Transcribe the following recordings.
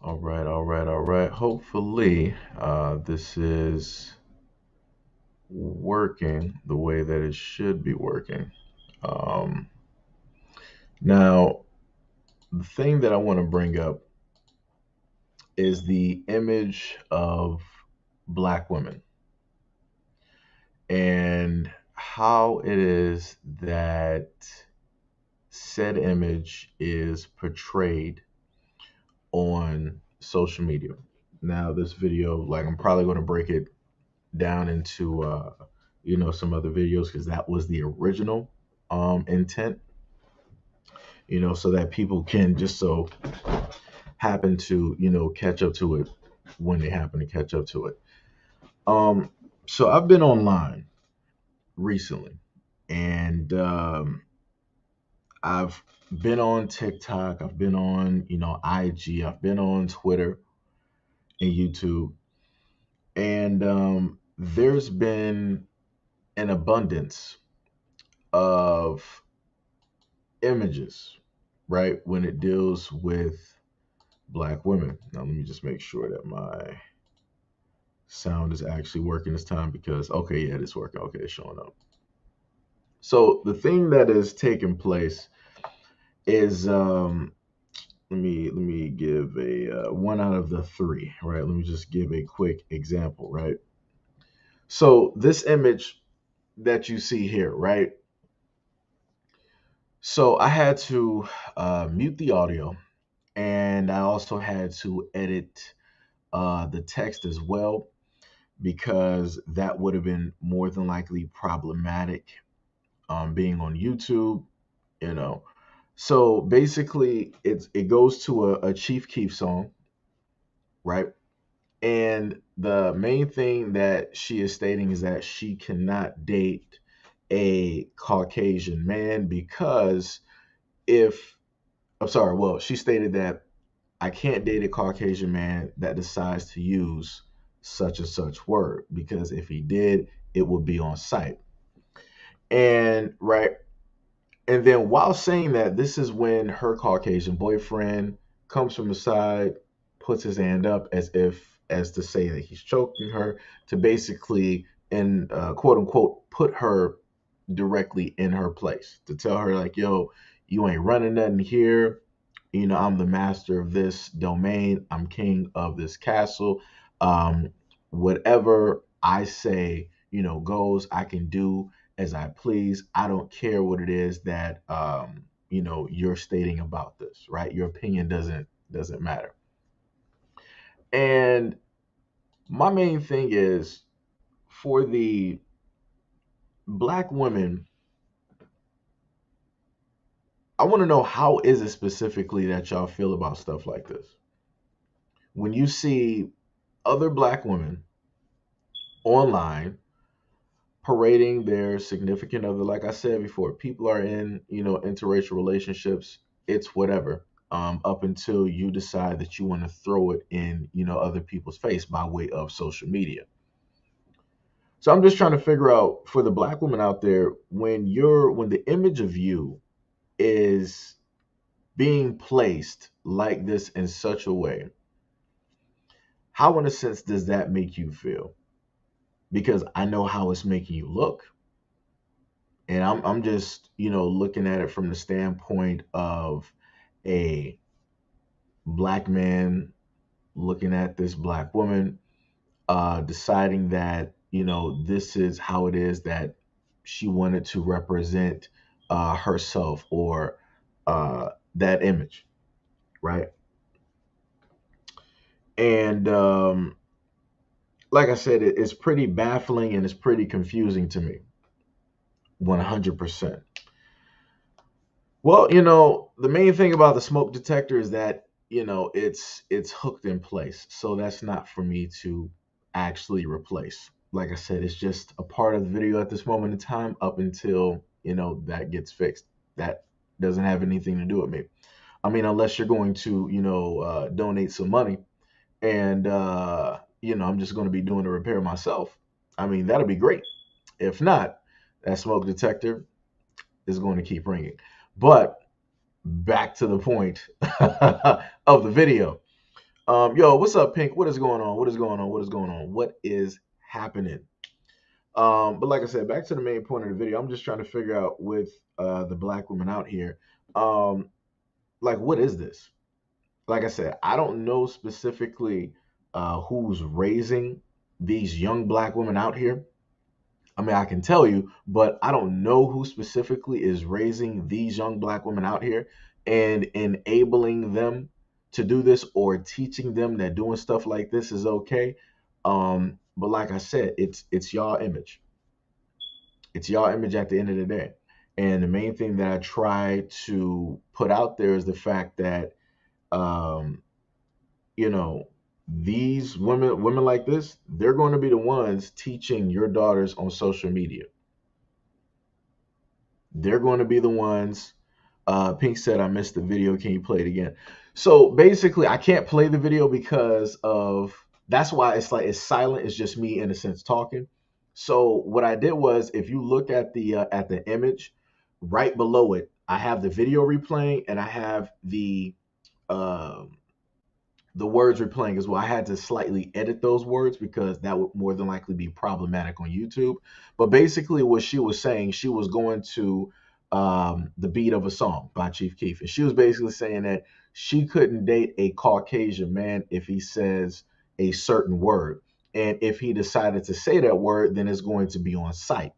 All right. Hopefully, this is working the way that it should be working. Um, Now, the thing that I want to bring up is the image of black women and how it is that said image is portrayed on social media. Now, this video, like, I'm probably going to break it down into some other videos because that was the original intent, so that people can just so happen to catch up to it when they happen to catch up to it. um so I've been online recently, and I've been on TikTok, I've been on IG, I've been on Twitter and YouTube, and there's been an abundance of images, right, when it deals with black women. Now, let me just make sure that my sound is actually working this time, because okay, yeah, it's working. Okay, it's showing up. So the thing that is taking place is let me give a one out of the three, right? Let me just give a quick example, right? So this image that you see here, right? So I had to mute the audio, and I also had to edit the text as well, because that would have been more than likely problematic, being on YouTube, you know. So basically, it goes to a Chief Keef song, right? And the main thing that she is stating is that she cannot date a Caucasian man because if I'm sorry, well, she stated that I can't date a Caucasian man that decides to use such and such word, because if he did, it would be on site. And right, and then while saying that, this is when her Caucasian boyfriend comes from the side, puts his hand up as to say that he's choking her, to basically, and quote unquote, put her directly in her place, to tell her like, yo, you ain't running nothing here. I'm the master of this domain. I'm king of this castle. Um, Whatever I say, goes. I can do as I please. I don't care what it is that you're stating about this, right? Your opinion doesn't matter. And my main thing is, for the black women, I want to know, how is it specifically that y'all feel about stuff like this? When you see other black women online parading their significant other, like I said before, people are in, interracial relationships, it's whatever, up until you decide that you want to throw it in, other people's face by way of social media. So I'm just trying to figure out, for the black woman out there, when the image of you is being placed like this in such a way, how in a sense does that make you feel? Because I know how it's making you look. And I'm just, looking at it from the standpoint of a black man looking at this black woman, deciding that, this is how it is that she wanted to represent herself, or that image, right? And like I said, it's pretty baffling and it's pretty confusing to me, 100%. Well, the main thing about the smoke detector is that, it's hooked in place. So that's not for me to actually replace. Like I said, it's just a part of the video at this moment in time, up until, that gets fixed. That doesn't have anything to do with me. I mean, unless you're going to, donate some money, and I'm just going to be doing the repair myself. I mean, that'll be great. If not, that smoke detector is going to keep ringing. But back to the point of the video. Yo, what's up, Pink? What is going on? What is going on? What is going on? What is happening? But like I said, back to the main point of the video. I'm just trying to figure out with the black women out here, um, like what is this? Like I said, I don't know specifically who's raising these young black women out here. I mean, I can tell you, but I don't know who specifically is raising these young black women out here and enabling them to do this or teaching them that doing stuff like this is okay. But like I said, it's y'all image. It's y'all image at the end of the day. And the main thing that I try to put out there is the fact that um, you know, these women like this, they're going to be the ones teaching your daughters on social media. They're going to be the ones. Pink said, I missed the video. Can you play it again? So basically, I can't play the video because of that's why it's like it's silent. It's just me in a sense talking. So what I did was, if you look at the image right below it, I have the video replaying and I have um the words were playing as well. I had to slightly edit those words because that would more than likely be problematic on YouTube. But basically, what she was saying, she was going to the beat of a song by Chief Keef. And she was basically saying that she couldn't date a Caucasian man if he says a certain word. And if he decided to say that word, then it's going to be on site.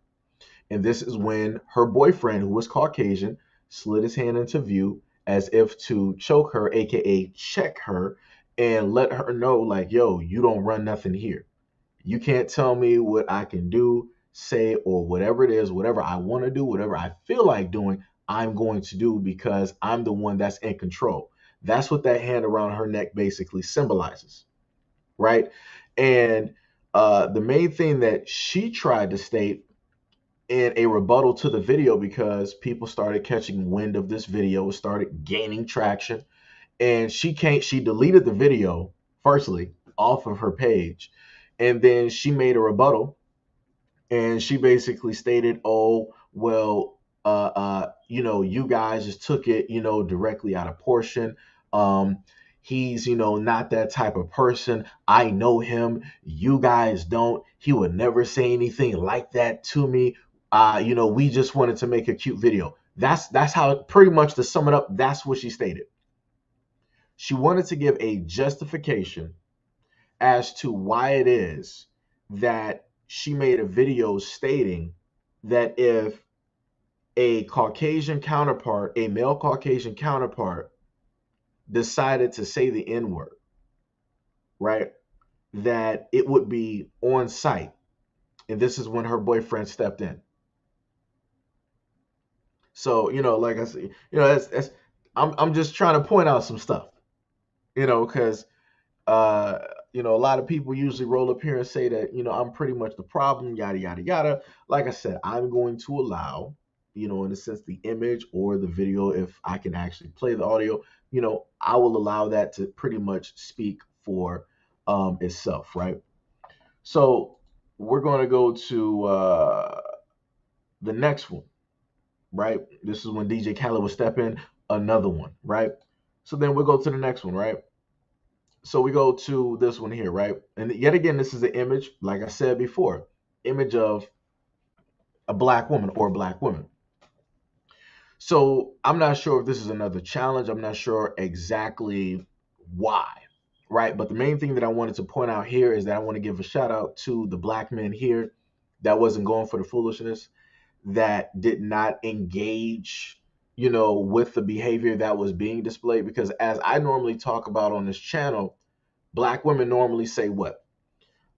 And this is when her boyfriend, who was Caucasian, slid his hand into view as if to choke her, aka check her, and let her know, like, yo, you don't run nothing here. You can't tell me what I can do, say, or whatever it is, whatever I want to do, whatever I feel like doing, I'm going to do because I'm the one that's in control. That's what that hand around her neck basically symbolizes, right? And the main thing that she tried to state in a rebuttal to the video, because people started catching wind of this video, started gaining traction, and she deleted the video firstly off of her page, and then she made a rebuttal, and she basically stated, oh well, you guys just took it, directly out of portion. He's, not that type of person. I know him, you guys don't. He would never say anything like that to me. We just wanted to make a cute video. That's how, pretty much, to sum it up, that's what she stated. She wanted to give a justification as to why it is that she made a video stating that if a Caucasian counterpart, a male Caucasian counterpart, decided to say the N word, right, that it would be on site. And this is when her boyfriend stepped in. So, like I said, that's I'm just trying to point out some stuff, because uh, a lot of people usually roll up here and say that, I'm pretty much the problem, yada, yada, yada. Like I said, I'm going to allow, in a sense, the image or the video, if I can actually play the audio, I will allow that to pretty much speak for itself, right? So we're going to go to the next one, right? This is when DJ Khaled will step in, another one, right? So then we'll go to the next one, right? So we go to this one here, right? And yet again, this is an image, like I said before, image of a black woman or a black woman. So I'm not sure if this is another challenge. I'm not sure exactly why, right? But the main thing that I wanted to point out here is that I want to give a shout out to the black men here that wasn't going for the foolishness, that did not engage, with the behavior that was being displayed. Because as I normally talk about on this channel, black women normally say what?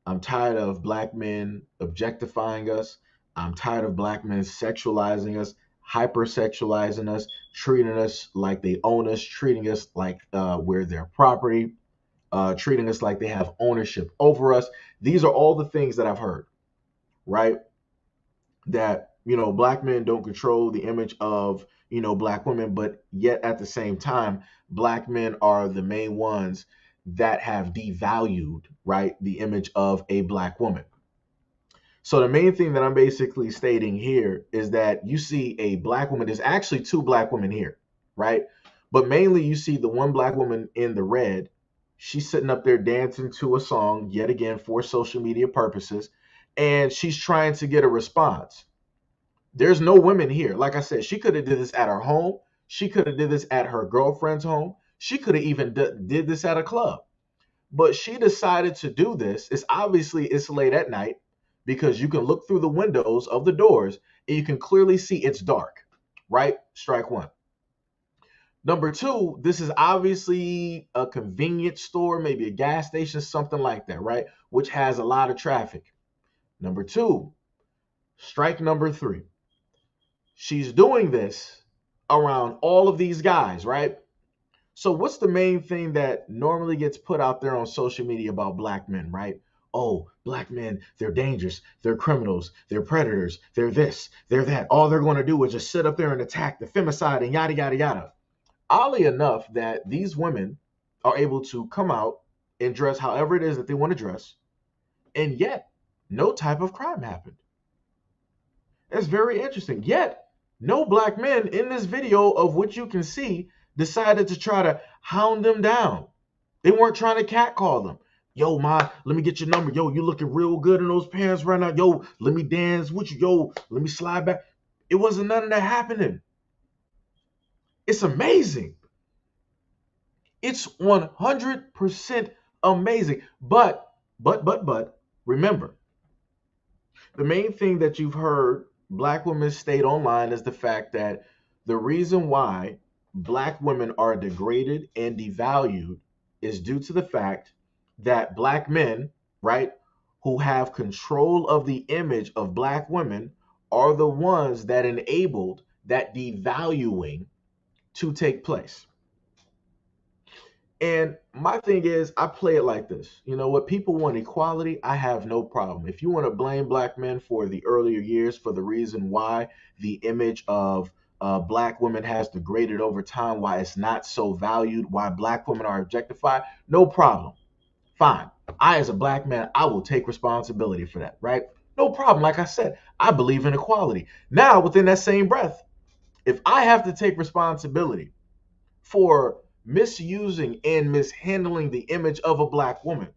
I'm tired of black men objectifying us. I'm tired of black men sexualizing us, hypersexualizing us, treating us like they own us, treating us like we're their property, treating us like they have ownership over us. These are all the things that I've heard, right? That, black men don't control the image of, black women, but yet at the same time, black men are the main ones that have devalued, right, the image of a black woman. So the main thing that I'm basically stating here is that you see a black woman. There's actually two black women here, right? But mainly you see the one black woman in the red, She's sitting up there dancing to a song yet again for social media purposes, and she's trying to get a response. There's no women here. Like I said, she could have did this at her home. She could have did this at her girlfriend's home. She could have even did this at a club. But she decided to do this. It's late at night because you can look through the windows of the doors and you can clearly see it's dark, right? Strike one. Number two, this is obviously a convenience store, maybe a gas station, something like that, right? Which has a lot of traffic. Number two, strike number three. She's doing this around all of these guys, right? So what's the main thing that normally gets put out there on social media about black men, right? Oh, black men, they're dangerous, they're criminals, they're predators, they're this, they're that. All they're going to do is just sit up there and attack the femicide and yada, yada, yada. Oddly enough, that these women are able to come out and dress however it is that they want to dress, and yet no type of crime happened. It's very interesting. Yet no black men in this video, of which you can see, decided to try to hound them down. They weren't trying to catcall them. Yo, let me get your number. Yo, you looking real good in those pants right now. Yo, let me dance with you. Yo, let me slide back. It wasn't none of that happening. It's amazing. It's 100% amazing. But, remember, the main thing that you've heard black women state online is the fact that the reason why black women are degraded and devalued is due to the fact that black men, right, who have control of the image of black women are the ones that enabled that devaluing to take place. And my thing is, I play it like this. You know what? People want equality. I have no problem. If you want to blame black men for the earlier years for the reason why the image of black women has degraded over time, why it's not so valued, why black women are objectified, no problem. Fine. I, as a black man, I will take responsibility for that, right? No problem. Like I said, I believe in equality. Now, within that same breath, if I have to take responsibility for misusing and mishandling the image of a black woman,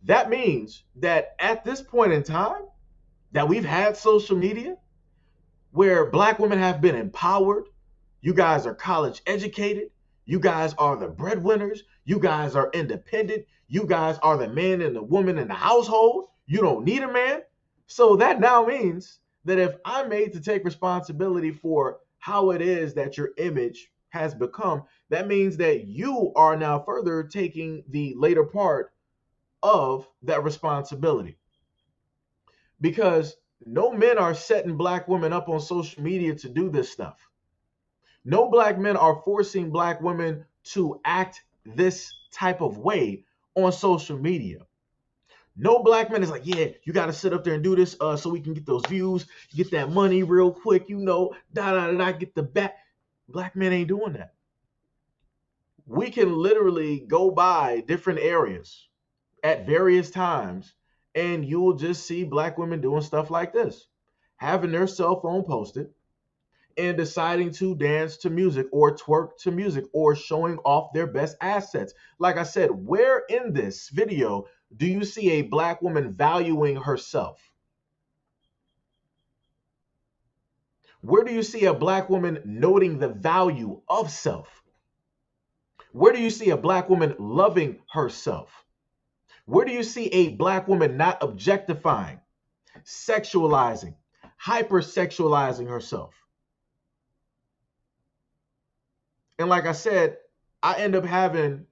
that means that at this point in time that we've had social media where black women have been empowered, you guys are college educated, you guys are the breadwinners, you guys are independent, you guys are the man and the woman in the household, you don't need a man. So that now means that if I'm made to take responsibility for how it is that your image has become, that means that you are now further taking the later part of that responsibility. Because no men are setting black women up on social media to do this stuff. No black men are forcing black women to act this type of way on social media. No black man is like, yeah, you got to sit up there and do this so we can get those views, get that money real quick, get the back. Black men ain't doing that. We can literally go by different areas at various times, and you will just see black women doing stuff like this, having their cell phone posted and deciding to dance to music or twerk to music or showing off their best assets. Like I said, where in this video do you see a black woman valuing herself? Where do you see a black woman noting the value of self? Where do you see a black woman loving herself? Where do you see a black woman not objectifying, sexualizing, hypersexualizing herself? And like I said, I end up having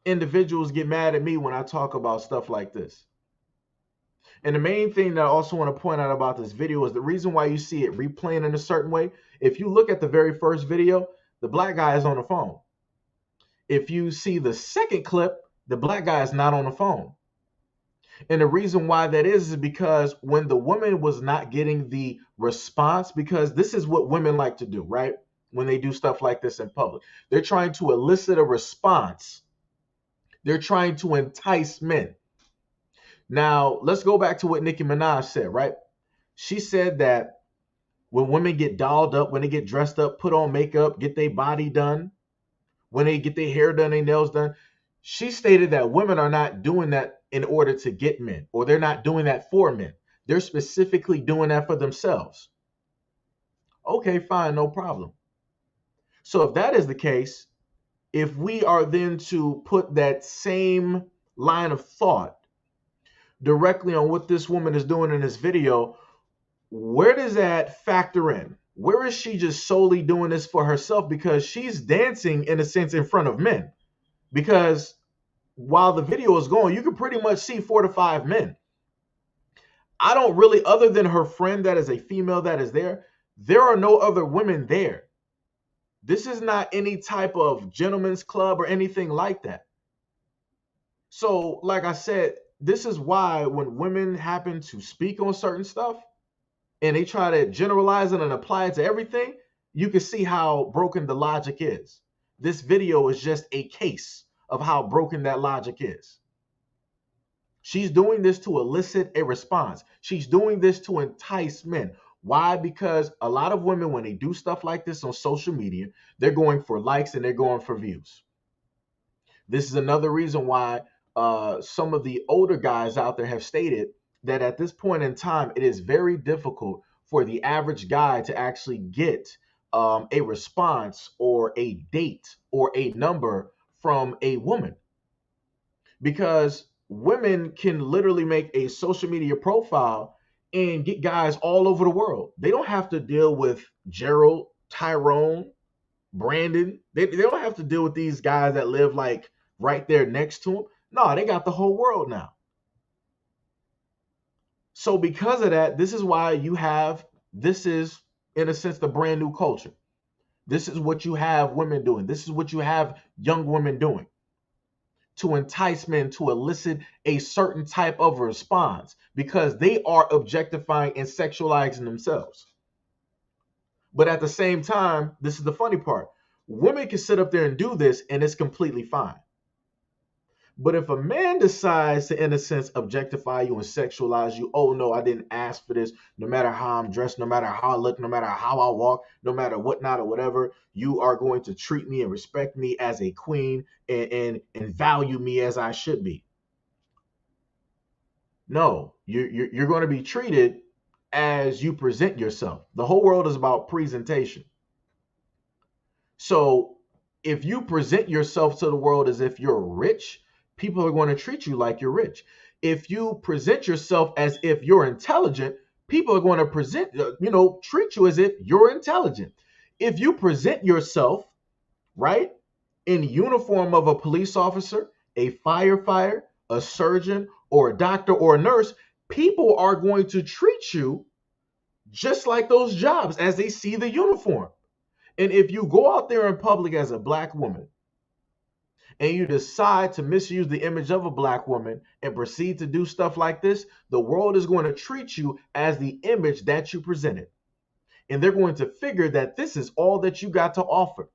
individuals get mad at me when I talk about stuff like this. And the main thing that I also want to point out about this video is the reason why you see it replaying in a certain way. If you look at the very first video, the black guy is on the phone. If you see the second clip, the black guy is not on the phone. And the reason why that is because when the woman was not getting the response, because this is what women like to do, right? When they do stuff like this in public, they're trying to elicit a response. They're trying to entice men. Now, let's go back to what Nicki Minaj said, right? She said that when women get dolled up, when they get dressed up, put on makeup, get their body done, when they get their hair done, their nails done, She stated that women are not doing that in order to get men, or they're not doing that for men. They're specifically doing that for themselves. Okay, fine, no problem. So if that is the case, if we are then to put that same line of thought directly on what this woman is doing in this video, where does that factor in? Where is she just solely doing this for herself? Because she's dancing in a sense in front of men. Because while the video is going, you can pretty much see 4 to 5 men. I don't really, other than her friend that is a female that is there are no other women there. This is not any type of gentleman's club or anything like that. So, like I said, this is why when women happen to speak on certain stuff and they try to generalize it and apply it to everything, you can see how broken the logic is. This video is just a case of how broken that logic is. She's doing this to elicit a response. She's doing this to entice men. Why? Because a lot of women, when they do stuff like this on social media, they're going for likes and they're going for views. This is another reason why some of the older guys out there have stated that at this point in time, it is very difficult for the average guy to actually get a response or a date or a number from a woman. Because women can literally make a social media profile and get guys all over the world. They don't have to deal with Gerald, Tyrone, Brandon. They don't have to deal with these guys that live like right there next to them. No, they got the whole world now. So because of that, this is why you have, this is in a sense the brand new culture. This is what you have women doing. This is what you have young women doing to entice men to elicit a certain type of response because they are objectifying and sexualizing themselves. But at the same time, this is the funny part. Women can sit up there and do this and it's completely fine. But if a man decides to, in a sense, objectify you and sexualize you, oh no, I didn't ask for this, no matter how I'm dressed, no matter how I look, no matter how I walk, no matter whatnot or whatever, you are going to treat me and respect me as a queen and value me as I should be. No, you're going to be treated as you present yourself. The whole world is about presentation. So if you present yourself to the world as if you're rich, people are going to treat you like you're rich. If you present yourself as if you're intelligent, people are going to treat you as if you're intelligent. If you present yourself, right, in uniform of a police officer, a firefighter, a surgeon, or a doctor or a nurse, people are going to treat you just like those jobs as they see the uniform. And if you go out there in public as a black woman and you decide to misuse the image of a black woman and proceed to do stuff like this, the world is going to treat you as the image that you presented. And they're going to figure that this is all that you got to offer.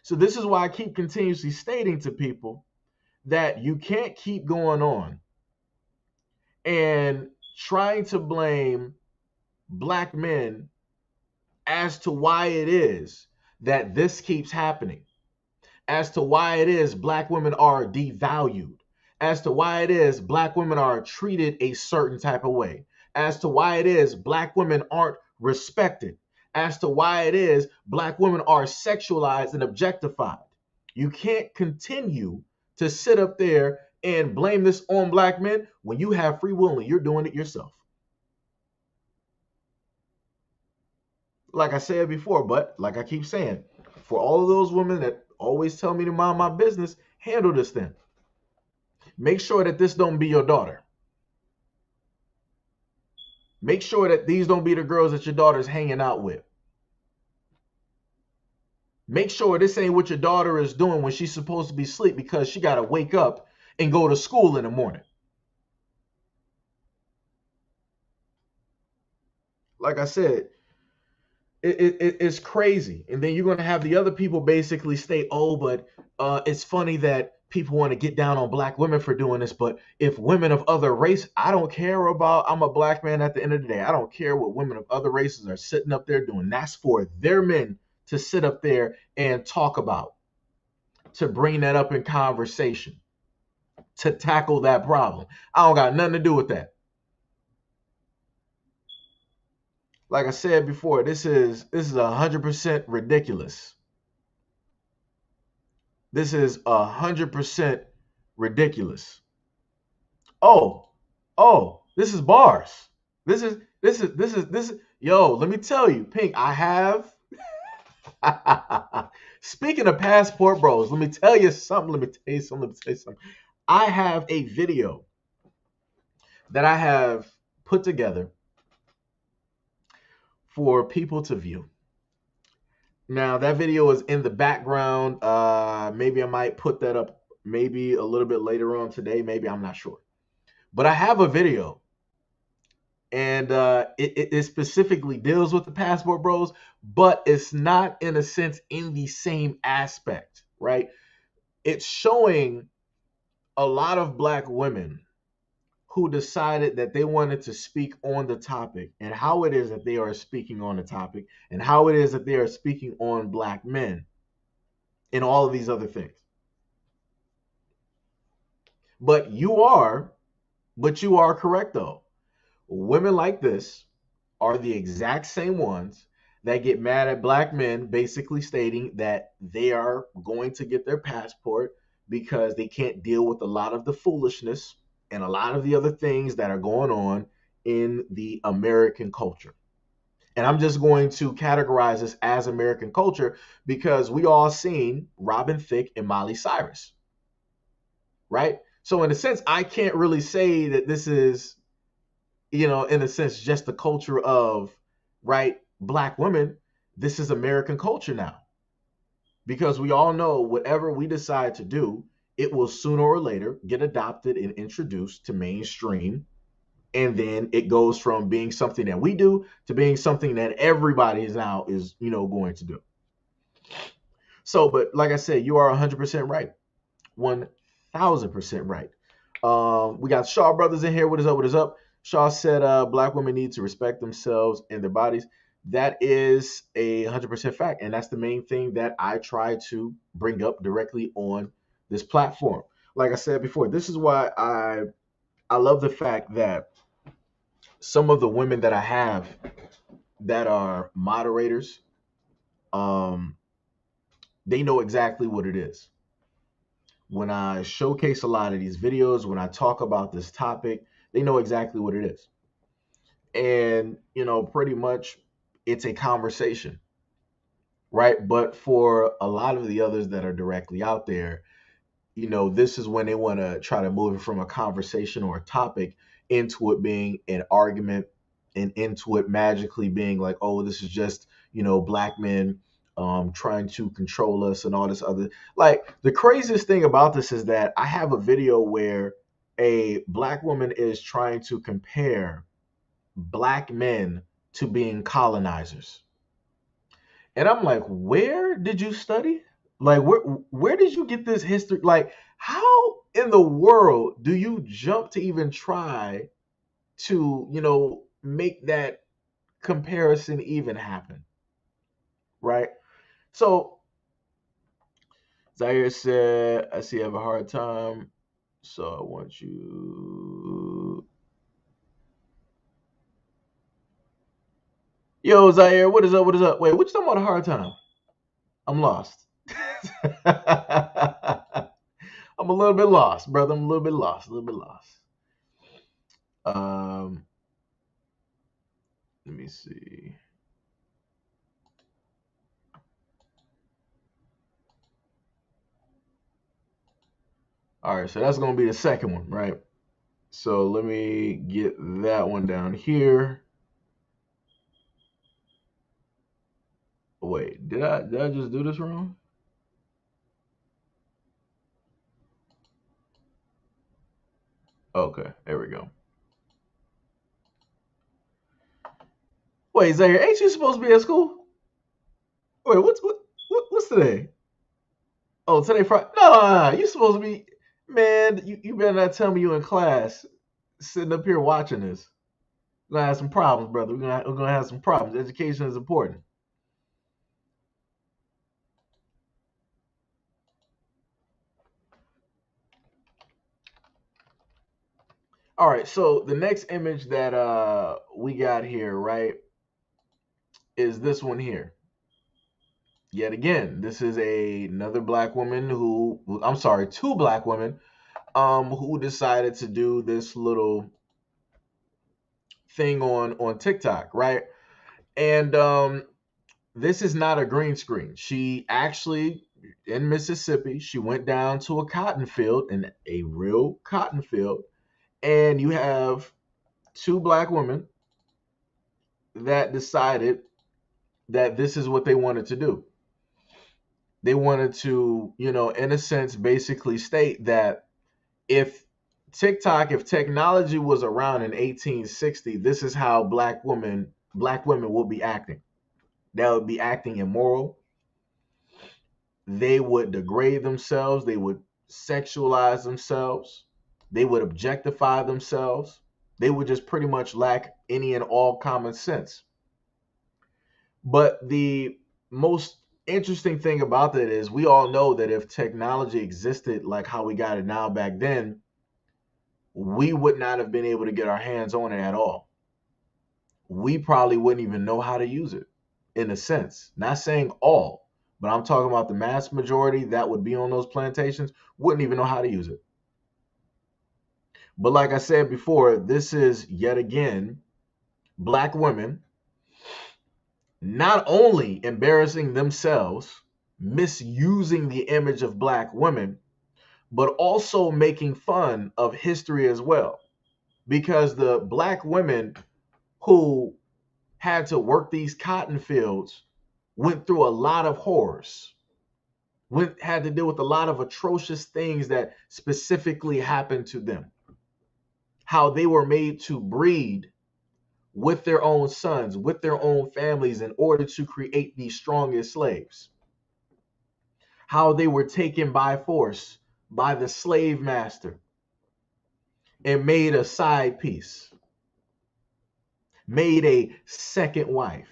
So this is why I keep continuously stating to people that you can't keep going on and trying to blame black men as to why it is that this keeps happening, as to why it is black women are devalued, as to why it is black women are treated a certain type of way, as to why it is black women aren't respected, as to why it is black women are sexualized and objectified. You can't continue to sit up there and blame this on black men when you have free will and you're doing it yourself. Like I said before, but like I keep saying, for all of those women that always tell me to mind my business, handle this thing. Make sure that this don't be your daughter. Make sure that these don't be the girls that your daughter's hanging out with. Make sure this ain't what your daughter is doing when she's supposed to be asleep because she got to wake up and go to school in the morning. Like I said, it's crazy. And then you're going to have the other people basically state, oh, but it's funny that people want to get down on black women for doing this. But if women of other race, I don't care about, I'm a black man at the end of the day. I don't care what women of other races are sitting up there doing. That's for their men to sit up there and talk about. to bring that up in conversation to tackle that problem. I don't got nothing to do with that. Like I said before, this is 100% ridiculous. This is 100% ridiculous. Oh, this is bars. This is. Yo, let me tell you, Pink. I have. Speaking of passport bros, let me tell you something. I have a video that I have put together for people to view. Now that video is in the background. Maybe I might put that up maybe a little bit later on today. Maybe, I'm not sure. But I have a video, and it specifically deals with the passport bros, but it's not in a sense in the same aspect, right? It's showing a lot of black women who decided that they wanted to speak on the topic, and how it is that they are speaking on the topic, and how it is that they are speaking on black men and all of these other things. But you are correct though. Women like this are the exact same ones that get mad at black men, basically stating that they are going to get their passport because they can't deal with a lot of the foolishness and a lot of the other things that are going on in the American culture. And I'm just going to categorize this as American culture because we all seen Robin Thicke and Miley Cyrus, right? So in a sense, I can't really say that this is, in a sense, just the culture of, right, black women. This is American culture now. Because we all know whatever we decide to do, it will sooner or later get adopted and introduced to mainstream. And then it goes from being something that we do to being something that everybody is now is, going to do. So, but like I said, you are 100% right. 1000% right. We got Shaw Brothers in here. What is up? What is up? Shaw said black women need to respect themselves and their bodies. That is 100% fact. And that's the main thing that I try to bring up directly on this platform. Like I said before, this is why I love the fact that some of the women that I have that are moderators, they know exactly what it is. When I showcase a lot of these videos, when I talk about this topic, they know exactly what it is. And, pretty much it's a conversation, right? But for a lot of the others that are directly out there, this is when they want to try to move it from a conversation or a topic into it being an argument, and into it magically being like, oh, this is just, black men trying to control us and all this other. Like, the craziest thing about this is that I have a video where a black woman is trying to compare black men to being colonizers. And I'm like, where did you study? Like, where did you get this history? Like, how in the world do you jump to even try to, make that comparison even happen? Right? So Zaire said, I see you have a hard time. So I want you. Yo, Zaire, what is up? What is up? Wait, what you talking about a hard time? I'm lost. I'm a little bit lost, brother. I'm a little bit lost. Let me see. All right, so that's going to be the second one, right? So let me get that one down here. Wait, did I just do this wrong? Okay, there we go. Wait, Zaire, ain't you supposed to be at school? Wait, what's today? Oh, today Friday. No, you supposed to be. Man, you better not tell me you in class, sitting up here watching this. We're gonna have some problems, brother. We're gonna have some problems. Education is important. All right, so the next image that we got here, right, is this one here. Yet again, this is another black woman who, I'm sorry, two black women who decided to do this little thing on TikTok, right? And this is not a green screen. She actually, in Mississippi, she went down to a cotton field, in a real cotton field, and you have two black women that decided that this is what they wanted to do. They wanted to, in a sense, basically state that if if technology was around in 1860, this is how black women will be acting. They would be acting immoral. They would degrade themselves. They would sexualize themselves. They would objectify themselves. They would just pretty much lack any and all common sense. But the most interesting thing about that is we all know that if technology existed like how we got it now back then, we would not have been able to get our hands on it at all. We probably wouldn't even know how to use it, in a sense. Not saying all, but I'm talking about the mass majority that would be on those plantations wouldn't even know how to use it. But like I said before, this is yet again black women not only embarrassing themselves, misusing the image of black women, but also making fun of history as well. Because the black women who had to work these cotton fields went through a lot of horrors, had to deal with a lot of atrocious things that specifically happened to them. How they were made to breed with their own sons, with their own families in order to create the strongest slaves. How they were taken by force by the slave master and made a side piece, made a second wife,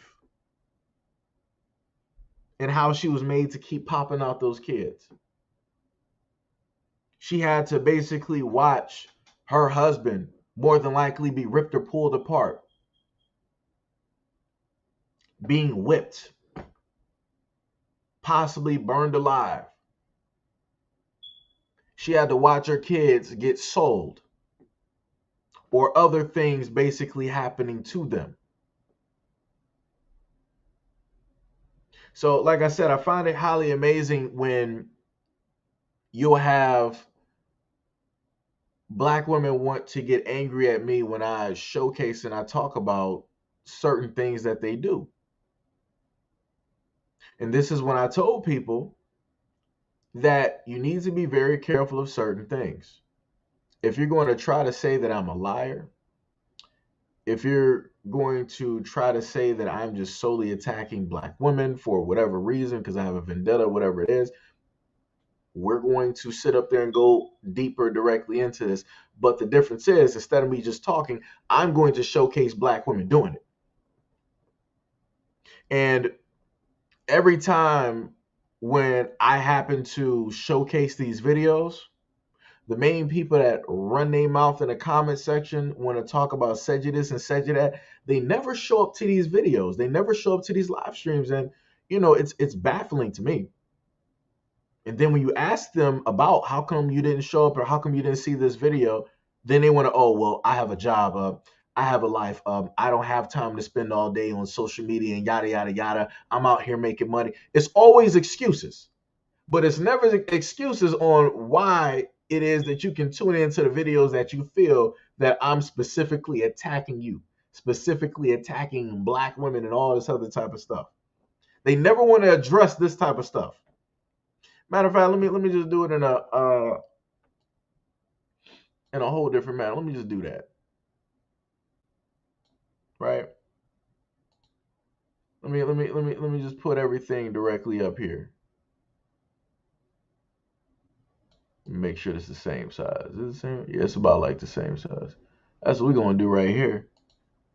and how she was made to keep popping out those kids. She had to basically watch her husband more than likely be ripped or pulled apart, being whipped, possibly burned alive. She had to watch her kids get sold or other things basically happening to them. So, like I said, I find it highly amazing when you'll have black women want to get angry at me when I showcase and I talk about certain things that they do. And this is when I told people that you need to be very careful of certain things. If you're going to try to say that I'm a liar, if you're going to try to say that I'm just solely attacking black women for whatever reason, because I have a vendetta, whatever it is, we're going to sit up there and go deeper directly into this. But the difference is, instead of me just talking, I'm going to showcase black women doing it. And every time when I happen to showcase these videos, the main people that run their mouth in the comment section want to talk about SEIJIHITO this and SEIJIHITO that, they never show up to these videos. They never show up to these live streams. And, it's baffling to me. And then when you ask them about how come you didn't show up or how come you didn't see this video, then they want to, oh, well, I have a job. I have a life. I don't have time to spend all day on social media and yada, yada, yada. I'm out here making money. It's always excuses, but it's never excuses on why it is that you can tune into the videos that you feel that I'm specifically attacking you, specifically attacking black women and all this other type of stuff. They never want to address this type of stuff. Matter of fact, let me just do it in a whole different manner. Let me just do that. Right? Let me just put everything directly up here. Make sure it's the same size. Is it the same? Yeah, it's about like the same size. That's what we're gonna do right here.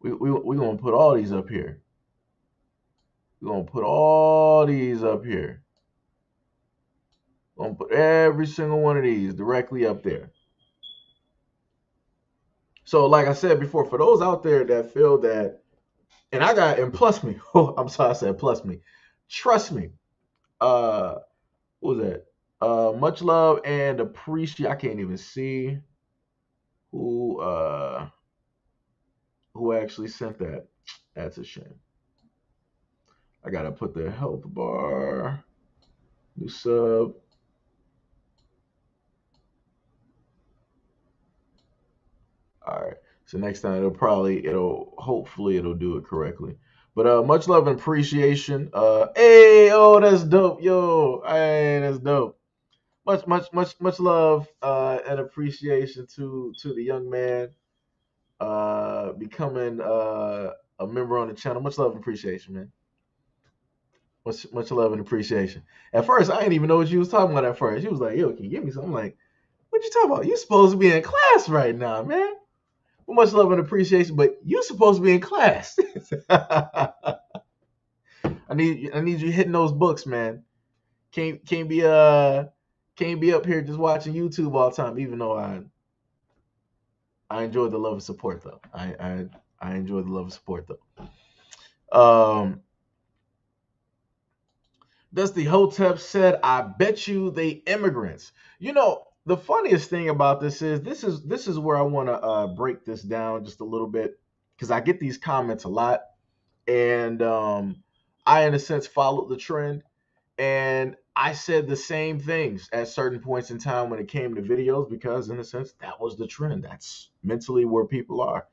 We're gonna put all these up here. We're gonna put all these up here. We're gonna put every single one of these directly up there. So, like I said before, for those out there that feel that, and plus me, oh, I'm sorry, I said plus me. Trust me. Uh, what was that? Much love and appreciate. I can't even see who uh who actually sent that. That's a shame. I gotta put the health bar. New sub. All right. So next time hopefully it'll do it correctly. But much love and appreciation. Hey, oh, that's dope, yo. Hey, that's dope. Much love and appreciation to the young man becoming a member on the channel. Much love and appreciation, man. Much love and appreciation. At first, I didn't even know what you was talking about. At first, she was like, "Yo, can you give me something?" I'm like, "What you talking about? You supposed to be in class right now, man." Well, much love and appreciation, but you supposed to be in class. I need you hitting those books, man. Can't be can't be up here just watching YouTube all the time. Even though I enjoy the love and support though. I enjoy the love and support though. Um, Dusty Hotep said, "I bet you they immigrants." You know, the funniest thing about this is where I want to break this down just a little bit because I get these comments a lot, and I, in a sense, followed the trend, and I said the same things at certain points in time when it came to videos because, in a sense, that was the trend. That's mentally where people are.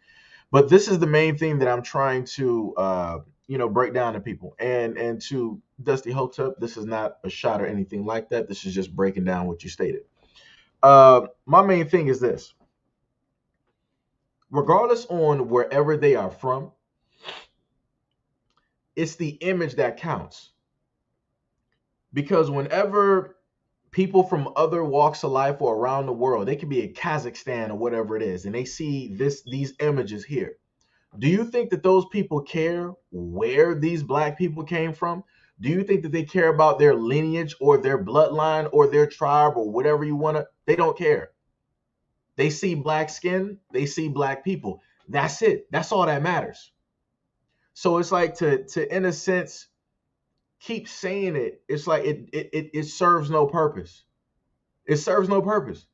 But this is the main thing that I'm trying to break down to people. And to Dusty Hotep, this is not a shot or anything like that. This is just breaking down what you stated. My main thing is this: regardless on wherever they are from, it's the image that counts. Because whenever people from other walks of life or around the world, they could be in Kazakhstan or whatever it is, and they see these images here. Do you think that those people care where these black people came from? Do you think that they care about their lineage or their bloodline or their tribe or whatever you want to? They don't care. They see black skin, they see black people. That's it. That's all that matters. So it's like to in a sense keep saying it. It's like it serves no purpose. It serves no purpose.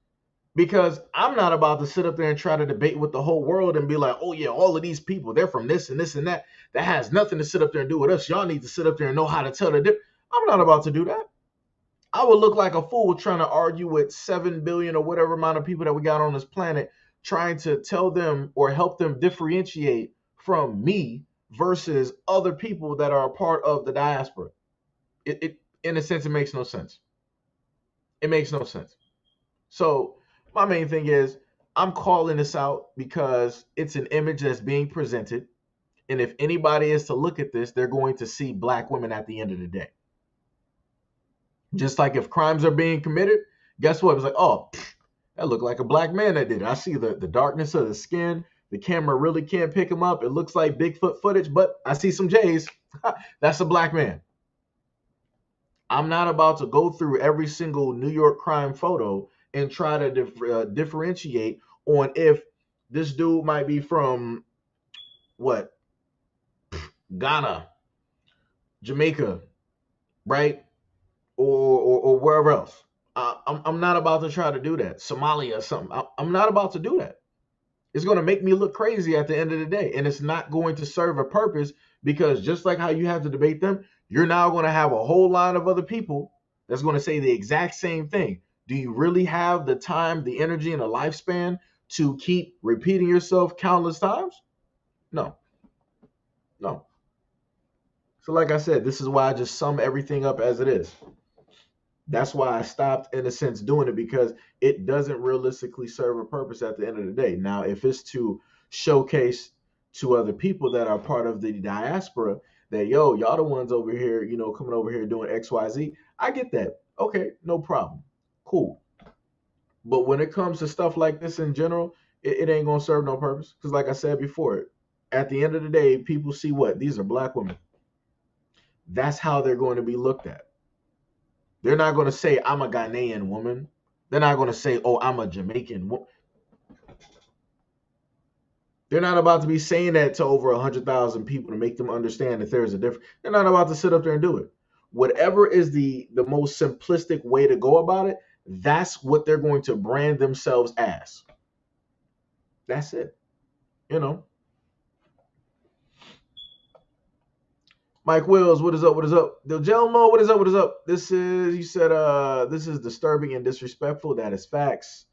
Because I'm not about to sit up there and try to debate with the whole world and be like, oh yeah, all of these people, they're from this and this and that. That has nothing to sit up there and do with us. Y'all need to sit up there and know how to tell the difference. I'm not about to do that. I would look like a fool trying to argue with 7 billion or whatever amount of people that we got on this planet, trying to tell them or help them differentiate from me versus other people that are a part of the diaspora. It in a sense, it makes no sense. It makes no sense. So my main thing is I'm calling this out because it's an image that's being presented. And if anybody is to look at this, they're going to see black women at the end of the day. Just like if crimes are being committed, guess what? It's like, oh, that looked like a black man that did it. I see the darkness of the skin. The camera really can't pick him up. It looks like Bigfoot footage, but I see some J's. That's a black man. I'm not about to go through every single New York crime photo and try to differentiate on if this dude might be from what, Ghana, Jamaica, right, or wherever else. I'm not about to try to do that. Somalia or something. I'm not about to do that. It's going to make me look crazy at the end of the day, and it's not going to serve a purpose because just like how you have to debate them, you're now going to have a whole line of other people that's going to say the exact same thing. Do you really have the time, the energy, and the lifespan to keep repeating yourself countless times? No, no. So like I said, this is why I just sum everything up as it is. That's why I stopped, in a sense, doing it because it doesn't realistically serve a purpose at the end of the day. Now, if it's to showcase to other people that are part of the diaspora that, yo, y'all the ones over here, coming over here doing XYZ, I get that. Okay, no problem. Cool. But when it comes to stuff like this in general, it ain't going to serve no purpose. Because like I said before, at the end of the day, people see what? These are black women. That's how they're going to be looked at. They're not going to say, I'm a Ghanaian woman. They're not going to say, oh, I'm a Jamaican woman. They're not about to be saying that to over 100,000 people to make them understand that there's a difference. They're not about to sit up there and do it. Whatever is the most simplistic way to go about it, that's what they're going to brand themselves as. That's it. You know. Mike Wills, what is up? What is up? The Gelmo, what is up? What is up? This is, you said, this is disturbing and disrespectful. That is facts.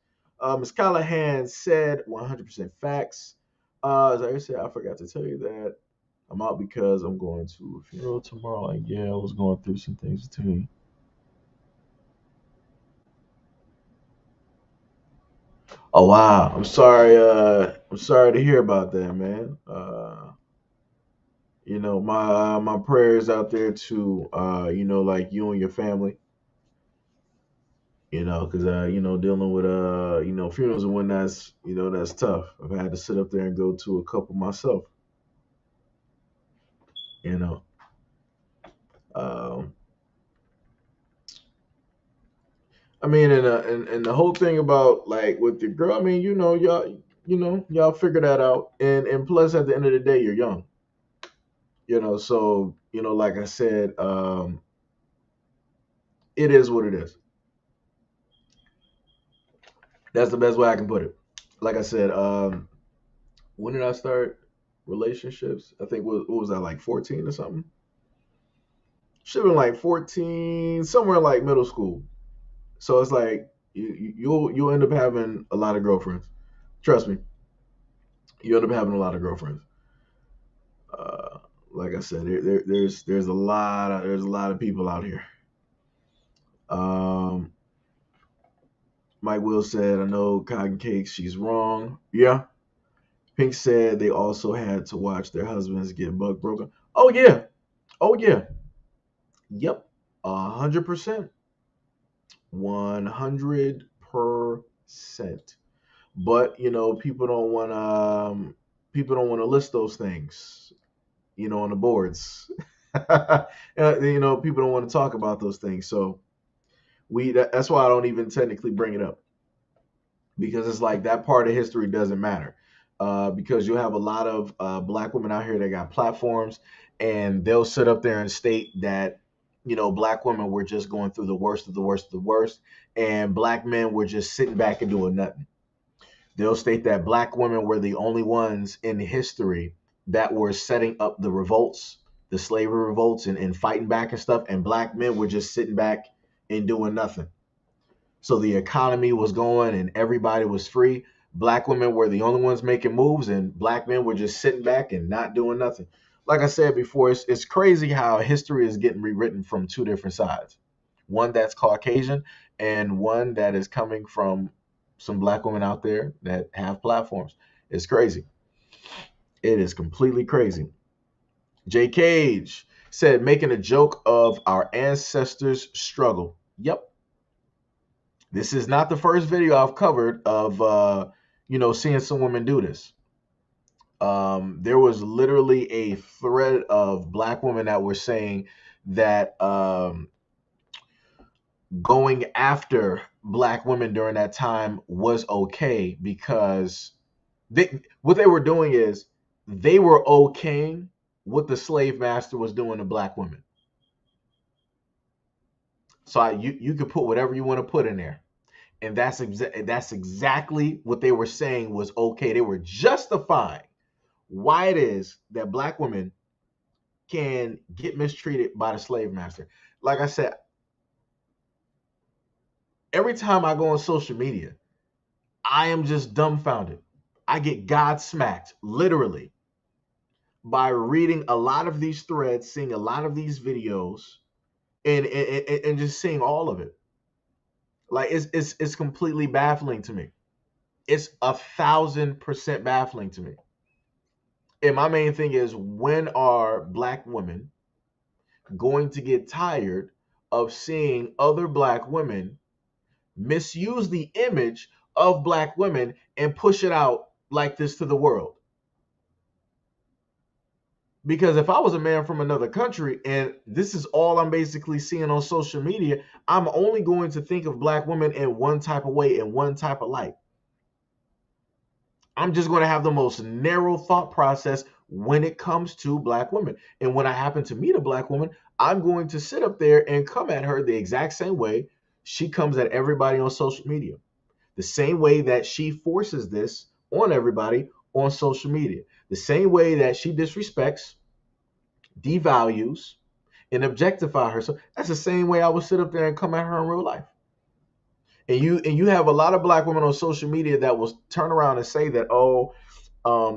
Ms. Callahan said 100% facts. As I said, I forgot to tell you that I'm out because I'm going to a funeral tomorrow. Like, yeah, I was going through some things too. Oh wow, I'm sorry. I'm sorry to hear about that, man. My prayers out there to like you and your family. Because dealing with funerals and whatnot, that's tough. I've had to sit up there and go to a couple myself. You know, um, I mean, and the whole thing about like with the girl. I mean, y'all figure that out, and plus at the end of the day, you're young. So like I said, it is what it is. That's the best way I can put it. Like I said, when did I start relationships? I think what was that, like 14 or something? Should have been like 14, somewhere in like middle school. So it's like you'll end up having a lot of girlfriends. Trust me, you end up having a lot of girlfriends. Uh, like I said, there's a lot of people out here. Um, Mike Will said, "I know Cotton Cake. She's wrong." Yeah. Pink said they also had to watch their husbands get buck broken. Oh yeah. Oh yeah. Yep. 100%. 100%. But people don't want to list those things, on the boards. People don't want to talk about those things. So that's why I don't even technically bring it up, because it's like that part of history doesn't matter. Because you have a lot of black women out here that got platforms, and they'll sit up there and state that black women were just going through the worst of the worst of the worst, and black men were just sitting back and doing nothing. They'll state that black women were the only ones in history that were setting up the revolts, the slavery revolts, and fighting back and stuff, and black men were just sitting back and doing nothing. So the economy was going and everybody was free. Black women were the only ones making moves, and black men were just sitting back and not doing nothing. Like I said before, it's crazy how history is getting rewritten from two different sides. One that's Caucasian, and one that is coming from some black women out there that have platforms. It's crazy. It is completely crazy. J. Cage said, making a joke of our ancestors' struggle. Yep. This is not the first video I've covered of seeing some women do this. There was literally a thread of black women that were saying that going after black women during that time was okay, because what they were doing is they were okaying what the slave master was doing to black women. So you could put whatever you want to put in there. And that's exactly what they were saying was okay. They were justifying why it is that black women can get mistreated by the slave master. Like I said, every time I go on social media, I am just dumbfounded. I get God smacked, literally, by reading a lot of these threads, seeing a lot of these videos, and just seeing all of it. Like it's completely baffling to me. It's 1,000% baffling to me. And my main thing is, when are black women going to get tired of seeing other black women misuse the image of black women and push it out like this to the world? Because if I was a man from another country and this is all I'm basically seeing on social media, I'm only going to think of black women in one type of way, in one type of light. I'm just going to have the most narrow thought process when it comes to black women. And when I happen to meet a black woman, I'm going to sit up there and come at her the exact same way she comes at everybody on social media. The same way that she forces this on everybody on social media. The same way that she disrespects, devalues, and objectify herself. That's the same way I would sit up there and come at her in real life. And you have a lot of black women on social media that will turn around and say that, oh,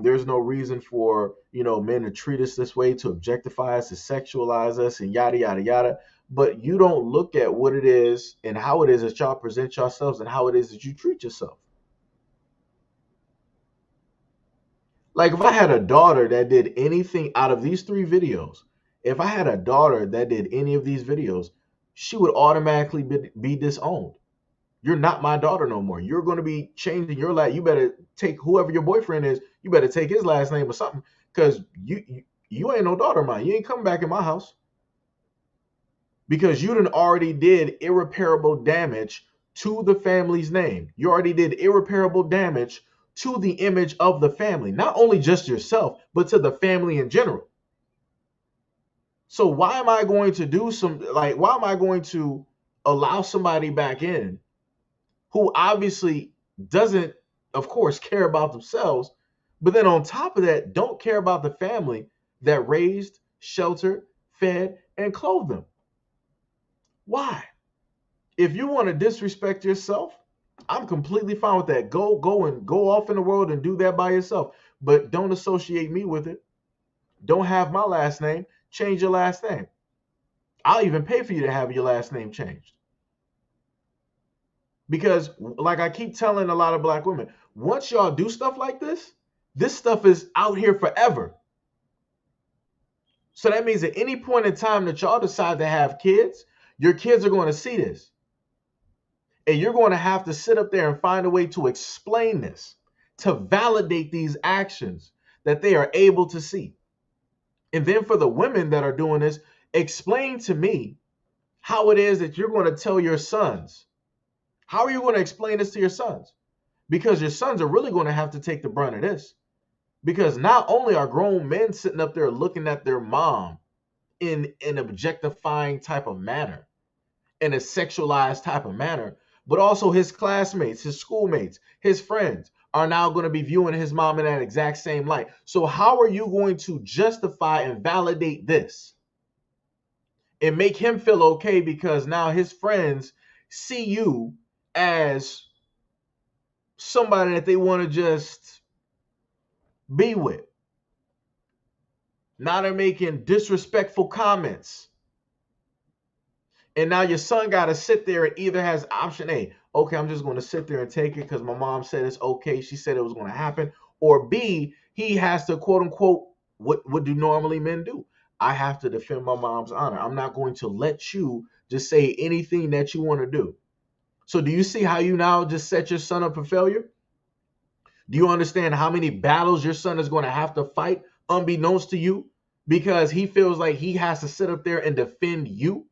there's no reason for men to treat us this way, to objectify us, to sexualize us, and yada yada yada. But you don't look at what it is and how it is that y'all present yourselves and how it is that you treat yourself. Like if I had a daughter that did anything out of these 3 videos, if I had a daughter that did any of these videos, she would automatically be disowned. You're not my daughter no more. You're going to be changing your last. You better take whoever your boyfriend is. You better take his last name or something, because you ain't no daughter of mine. You ain't coming back in my house, because you done already did irreparable damage to the family's name. You already did irreparable damage to the image of the family, not only just yourself, but to the family in general. So why am I going to why am I going to allow somebody back in who obviously doesn't, of course, care about themselves, but then on top of that, don't care about the family that raised, sheltered, fed, and clothed them? Why? If you want to disrespect yourself, I'm completely fine with that. Go off in the world and do that by yourself. But don't associate me with it. Don't have my last name. Change your last name. I'll even pay for you to have your last name changed. Because, like I keep telling a lot of black women, once y'all do stuff like this stuff is out here forever. So that means at any point in time that y'all decide to have kids, your kids are going to see this. And you're going to have to sit up there and find a way to explain this, to validate these actions that they are able to see. And then for the women that are doing this, explain to me how it is that you're going to tell your sons. How are you going to explain this to your sons? Because your sons are really going to have to take the brunt of this. Because not only are grown men sitting up there looking at their mom in an objectifying type of manner, in a sexualized type of manner, but also his classmates, his schoolmates, his friends are now going to be viewing his mom in that exact same light. So how are you going to justify and validate this and make him feel okay because now his friends see you as somebody that they want to just be with? Now they're making disrespectful comments. And now your son got to sit there and either has option A, okay, I'm just going to sit there and take it because my mom said it's okay. She said it was going to happen. Or B, he has to, quote unquote, what do normally men do? I have to defend my mom's honor. I'm not going to let you just say anything that you want to do. So do you see how you now just set your son up for failure? Do you understand how many battles your son is going to have to fight unbeknownst to you because he feels like he has to sit up there and defend you?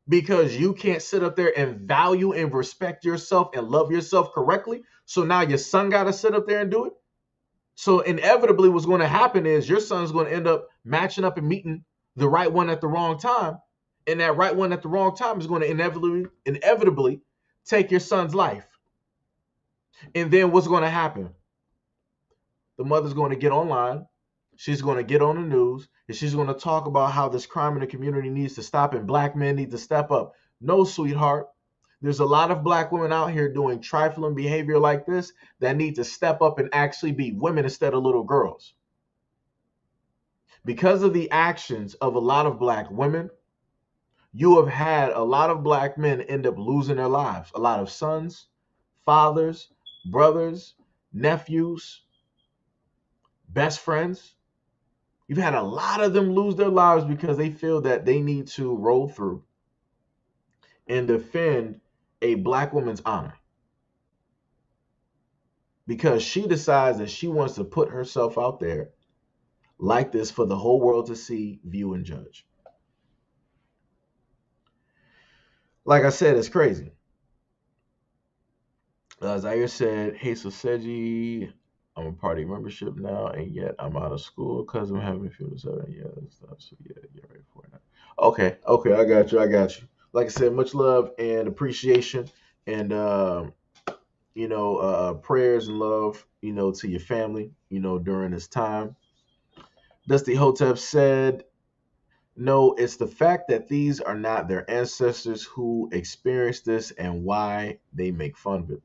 Because you can't sit up there and value and respect yourself and love yourself correctly. So now your son got to sit up there and do it. So inevitably what's going to happen is your son's going to end up matching up and meeting the right one at the wrong time. And that right one at the wrong time is going to inevitably take your son's life. And then what's going to happen? The mother's going to get online. She's going to get on the news and she's going to talk about how this crime in the community needs to stop and black men need to step up. No, sweetheart. There's a lot of black women out here doing trifling behavior like this that need to step up and actually be women instead of little girls. Because of the actions of a lot of black women, you have had a lot of black men end up losing their lives. A lot of sons, fathers, brothers, nephews, best friends. You've had a lot of them lose their lives because they feel that they need to roll through and defend a black woman's honor. Because she decides that she wants to put herself out there like this for the whole world to see, view, and judge. Like I said, it's crazy. Zaire said, hey, so Seji, I'm a party membership now, and yet I'm out of school because I'm having funerals. Yeah, that's stuff. So yeah, you're ready for it now. Okay, okay, I got you. I got you. Like I said, much love and appreciation, and prayers and love, to your family, during this time. Dusty Hotep said, no, it's the fact that these are not their ancestors who experienced this and why they make fun of it.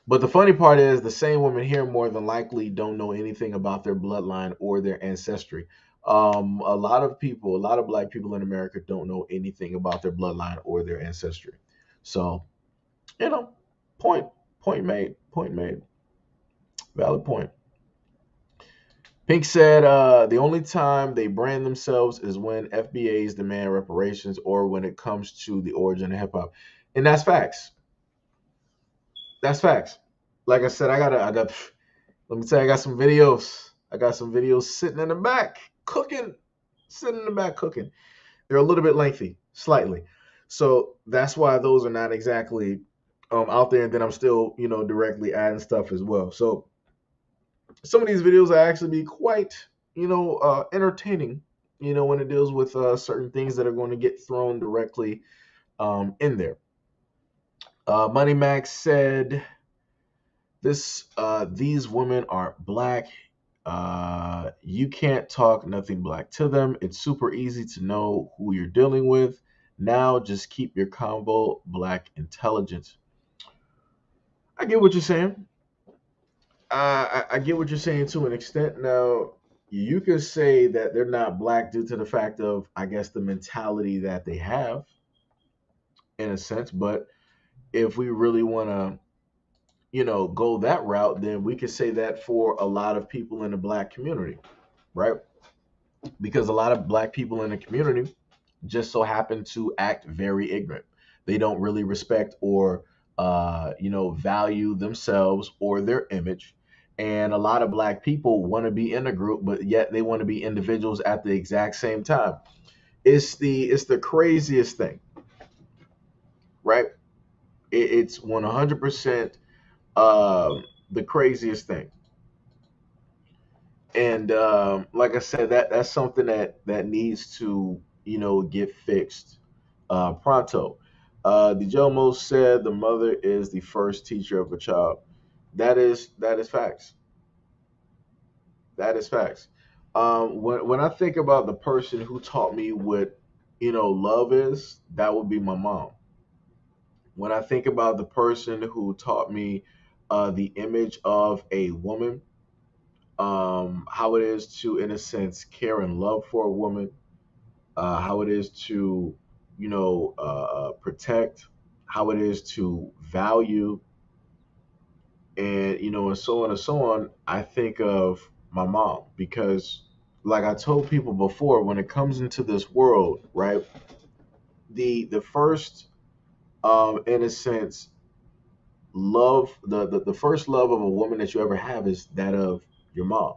But the funny part is the same women here more than likely don't know anything about their bloodline or their ancestry. A lot of people, a lot of black people in America don't know anything about their bloodline or their ancestry. So, you know, point, point made, valid point. Pink said the only time they brand themselves is when FBAs demand reparations or when it comes to the origin of hip hop. And that's facts. That's facts. Like I said, let me tell you, I got some videos. I got some videos sitting in the back cooking, sitting in the back cooking. They're a little bit lengthy, slightly. So that's why those are not exactly out there. And then I'm still, directly adding stuff as well. So some of these videos will actually be quite, entertaining, when it deals with certain things that are going to get thrown directly in there. Money Max said, these women are black. You can't talk nothing black to them. It's super easy to know who you're dealing with. Now just keep your convo black intelligence. I get what you're saying. I get what you're saying to an extent. Now, you could say that they're not black due to the fact of, I guess, the mentality that they have, in a sense. But if we really want to, go that route, then we could say that for a lot of people in the black community, right? Because a lot of black people in the community just so happen to act very ignorant. They don't really respect or value themselves or their image. And a lot of black people want to be in a group, but yet they want to be individuals at the exact same time. It's the craziest thing, right? It's 100% the craziest thing. And like I said, that's something that needs to get fixed pronto. The Jomo said the mother is the first teacher of a child. That is facts. That is facts. When I think about the person who taught me what love is, that would be my mom. When I think about the person who taught me the image of a woman, how it is to, in a sense, care and love for a woman, how it is to, protect, how it is to value, and and so on and so on. I think of my mom because, like I told people before, when it comes into this world, right, the first, in a sense, love, the first love of a woman that you ever have is that of your mom,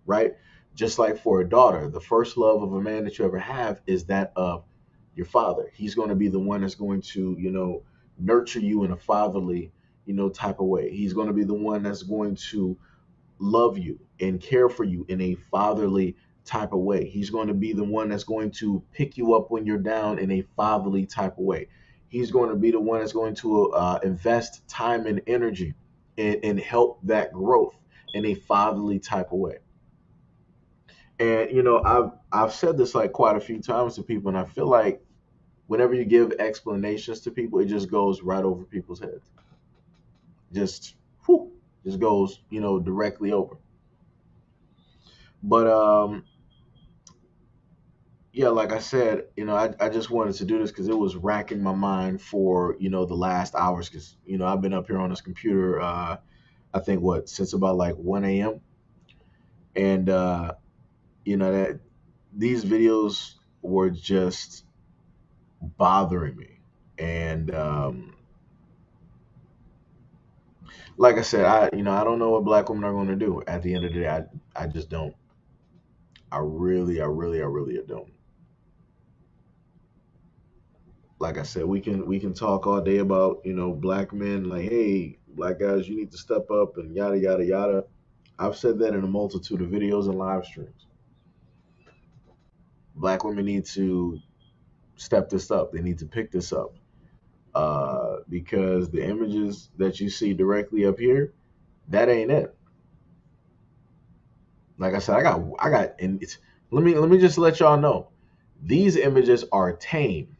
right? Just like for a daughter, the first love of a man that you ever have is that of your father. He's going to be the one that's going to, nurture you in a fatherly, type of way. He's going to be the one that's going to love you and care for you in a fatherly type of way. He's going to be the one that's going to pick you up when you're down in a fatherly type of way. He's going to be the one that's going to invest time and energy and help that growth in a fatherly type of way. And I've said this like quite a few times to people, and I feel like whenever you give explanations to people, it just goes right over people's heads. Just whew, just goes directly over. But yeah, like I said, I just wanted to do this because it was racking my mind for the last hours because I've been up here on this computer I think what since about like 1 a.m. and that these videos were just bothering me. And like I said, I don't know what black women are going to do at the end of the day. I just don't. I really don't. like I said, we can talk all day about, black men, like, hey, black guys, you need to step up and yada yada yada. I've said that in a multitude of videos and live streams. Black women need to step this up. They need to pick this up. Because the images that you see directly up here, that ain't it. Like I said, and let me just let y'all know, these images are tame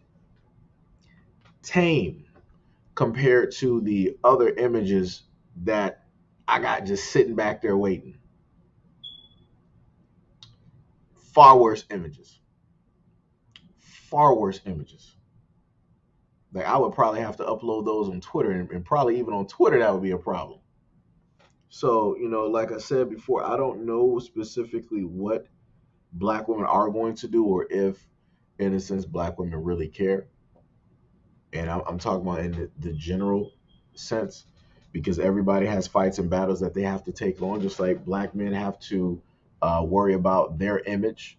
compared to the other images that I got just sitting back there waiting. Far worse images. Far worse images. Like I would probably have to upload those on Twitter, and probably even on Twitter that would be a problem. So, like I said before, I don't know specifically what black women are going to do, or if, in a sense, black women really care. And I'm talking about in the general sense, because everybody has fights and battles that they have to take on, just like black men have to worry about their image,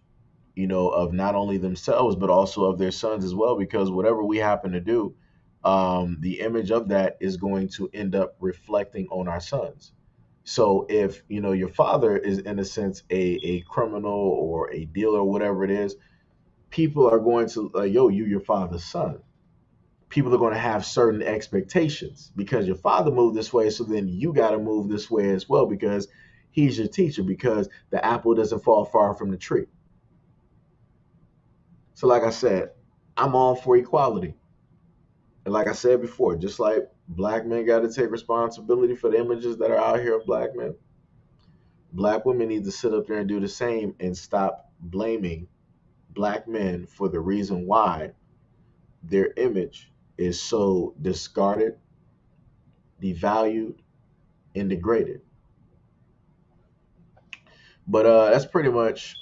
of not only themselves, but also of their sons as well, because whatever we happen to do, the image of that is going to end up reflecting on our sons. So if, your father is, in a sense, a criminal or a dealer or whatever it is, people are going to, yo, you your father's son. People are going to have certain expectations because your father moved this way, so then you got to move this way as well, because he's your teacher, because the apple doesn't fall far from the tree. So like I said, I'm all for equality. And like I said before, just like black men got to take responsibility for the images that are out here of black men, black women need to sit up there and do the same and stop blaming black men for the reason why their image is so discarded, devalued, and degraded. But that's pretty much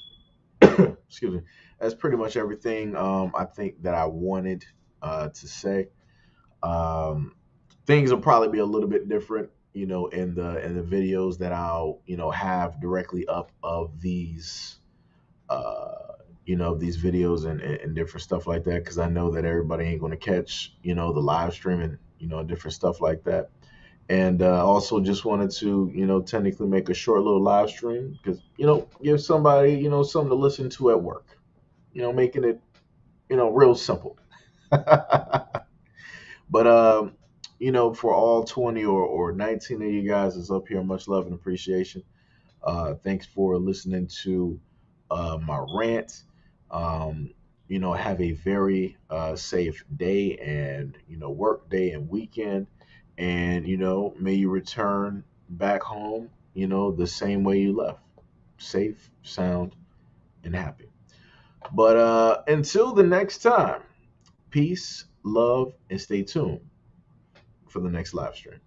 excuse me. That's pretty much everything I think that I wanted to say. Um, Things will probably be a little bit different, in the videos that I'll have directly up of these these videos and different stuff like that, because I know that everybody ain't going to catch the live stream and different stuff like that. And also just wanted to technically make a short little live stream, because give somebody something to listen to at work, making it real simple. But for all 20 or 19 of you guys is up here, much love and appreciation. Thanks for listening to my rant. Um, have a very safe day and work day and weekend, and may you return back home the same way you left, safe, sound, and happy. But until the next time, peace, love, and stay tuned for the next live stream.